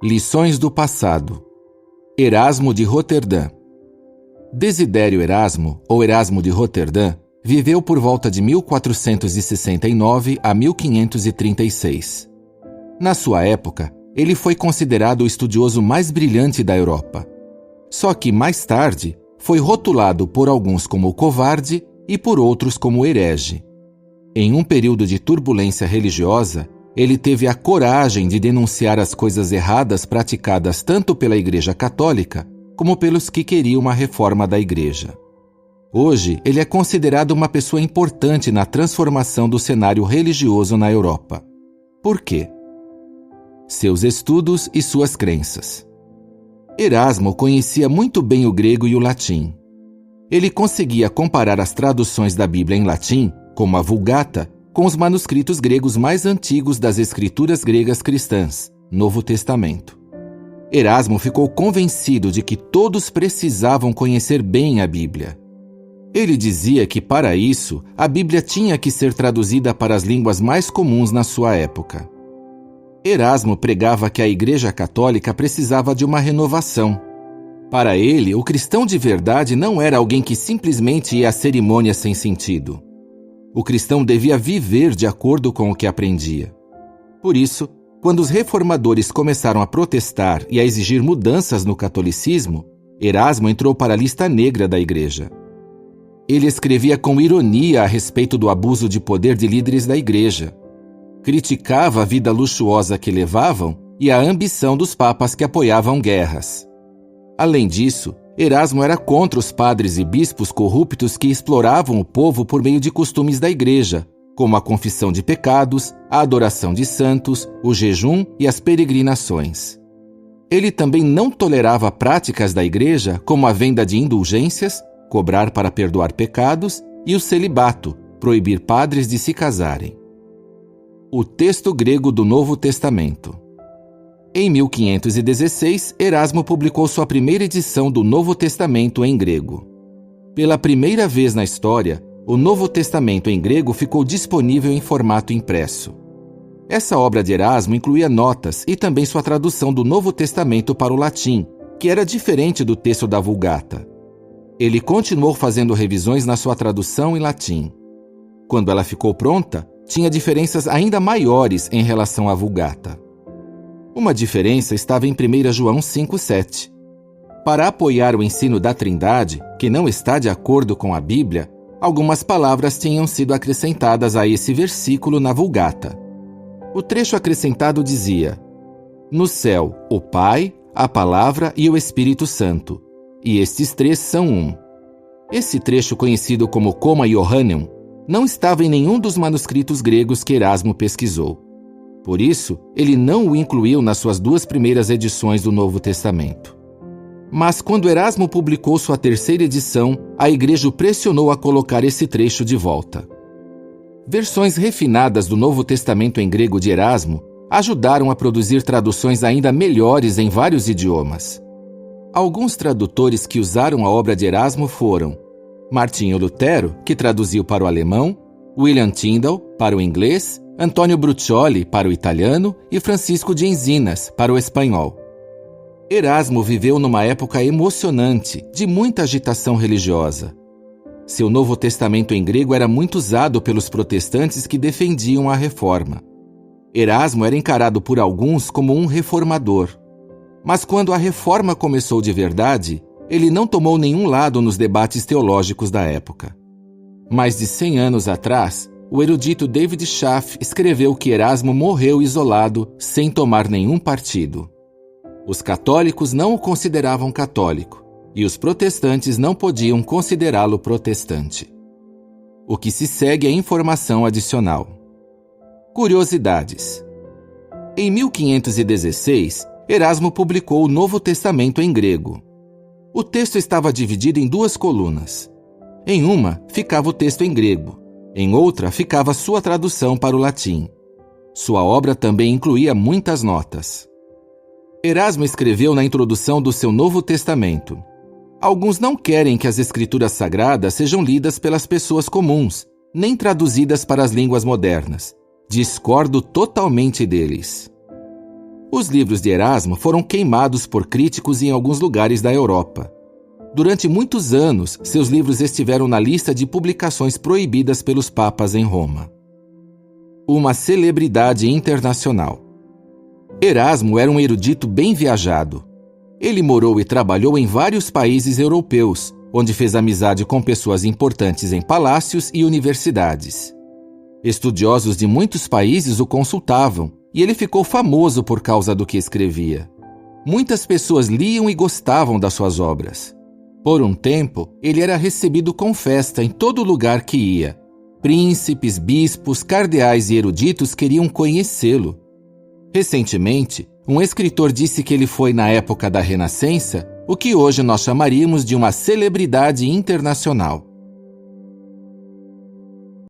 Lições do passado. Erasmo de Roterdã. Desidério Erasmo, ou Erasmo de Roterdã, viveu por volta de 1469 a 1536. Na sua época, ele foi considerado o estudioso mais brilhante da Europa. Só que, mais tarde, foi rotulado por alguns como covarde e por outros como herege. Em um período de turbulência religiosa, ele teve a coragem de denunciar as coisas erradas praticadas tanto pela Igreja Católica como pelos que queriam uma reforma da Igreja. Hoje, ele é considerado uma pessoa importante na transformação do cenário religioso na Europa. Por quê? Seus estudos e suas crenças. Erasmo conhecia muito bem o grego e o latim. Ele conseguia comparar as traduções da Bíblia em latim, como a Vulgata, com os manuscritos gregos mais antigos das escrituras gregas cristãs, Novo Testamento. Erasmo ficou convencido de que todos precisavam conhecer bem a Bíblia. Ele dizia que, para isso, a Bíblia tinha que ser traduzida para as línguas mais comuns na sua época. Erasmo pregava que a Igreja Católica precisava de uma renovação. Para ele, o cristão de verdade não era alguém que simplesmente ia a cerimônias sem sentido. O cristão devia viver de acordo com o que aprendia. Por isso, quando os reformadores começaram a protestar e a exigir mudanças no catolicismo, Erasmo entrou para a lista negra da Igreja. Ele escrevia com ironia a respeito do abuso de poder de líderes da Igreja. Criticava a vida luxuosa que levavam e a ambição dos papas que apoiavam guerras. Além disso, Erasmo era contra os padres e bispos corruptos que exploravam o povo por meio de costumes da Igreja, como a confissão de pecados, a adoração de santos, o jejum e as peregrinações. Ele também não tolerava práticas da Igreja como a venda de indulgências, cobrar para perdoar pecados, e o celibato, proibir padres de se casarem. O texto grego do Novo Testamento. Em 1516, Erasmo publicou sua primeira edição do Novo Testamento em grego. Pela primeira vez na história, o Novo Testamento em grego ficou disponível em formato impresso. Essa obra de Erasmo incluía notas e também sua tradução do Novo Testamento para o latim, que era diferente do texto da Vulgata. Ele continuou fazendo revisões na sua tradução em latim. Quando ela ficou pronta, tinha diferenças ainda maiores em relação à Vulgata. Uma diferença estava em 1 João 5,7. Para apoiar o ensino da Trindade, que não está de acordo com a Bíblia, algumas palavras tinham sido acrescentadas a esse versículo na Vulgata. O trecho acrescentado dizia: "No céu, o Pai, a Palavra e o Espírito Santo, e estes três são um." Esse trecho, conhecido como Comma Johanneum, não estava em nenhum dos manuscritos gregos que Erasmo pesquisou. Por isso, ele não o incluiu nas suas duas primeiras edições do Novo Testamento. Mas quando Erasmo publicou sua terceira edição, a Igreja o pressionou a colocar esse trecho de volta. Versões refinadas do Novo Testamento em grego de Erasmo ajudaram a produzir traduções ainda melhores em vários idiomas. Alguns tradutores que usaram a obra de Erasmo foram Martinho Lutero, que traduziu para o alemão, William Tyndale, para o inglês, Antônio Bruccioli, para o italiano, e Francisco de Enzinas, para o espanhol. Erasmo viveu numa época emocionante, de muita agitação religiosa. Seu Novo Testamento em grego era muito usado pelos protestantes que defendiam a reforma. Erasmo era encarado por alguns como um reformador. Mas quando a reforma começou de verdade, ele não tomou nenhum lado nos debates teológicos da época. Mais de 100 anos atrás, o erudito David Schaff escreveu que Erasmo morreu isolado, sem tomar nenhum partido. Os católicos não o consideravam católico, e os protestantes não podiam considerá-lo protestante. O que se segue é informação adicional. Curiosidades. Em 1516, Erasmo publicou o Novo Testamento em grego. O texto estava dividido em duas colunas. Em uma, ficava o texto em grego. Em outra, ficava sua tradução para o latim. Sua obra também incluía muitas notas. Erasmo escreveu na introdução do seu Novo Testamento: "Alguns não querem que as escrituras sagradas sejam lidas pelas pessoas comuns, nem traduzidas para as línguas modernas. Discordo totalmente deles." Os livros de Erasmo foram queimados por críticos em alguns lugares da Europa. Durante muitos anos, seus livros estiveram na lista de publicações proibidas pelos papas em Roma. Uma celebridade internacional. Erasmo era um erudito bem viajado. Ele morou e trabalhou em vários países europeus, onde fez amizade com pessoas importantes em palácios e universidades. Estudiosos de muitos países o consultavam, e ele ficou famoso por causa do que escrevia. Muitas pessoas liam e gostavam das suas obras. Por um tempo, ele era recebido com festa em todo lugar que ia. Príncipes, bispos, cardeais e eruditos queriam conhecê-lo. Recentemente, um escritor disse que ele foi, na época da Renascença, o que hoje nós chamaríamos de uma celebridade internacional.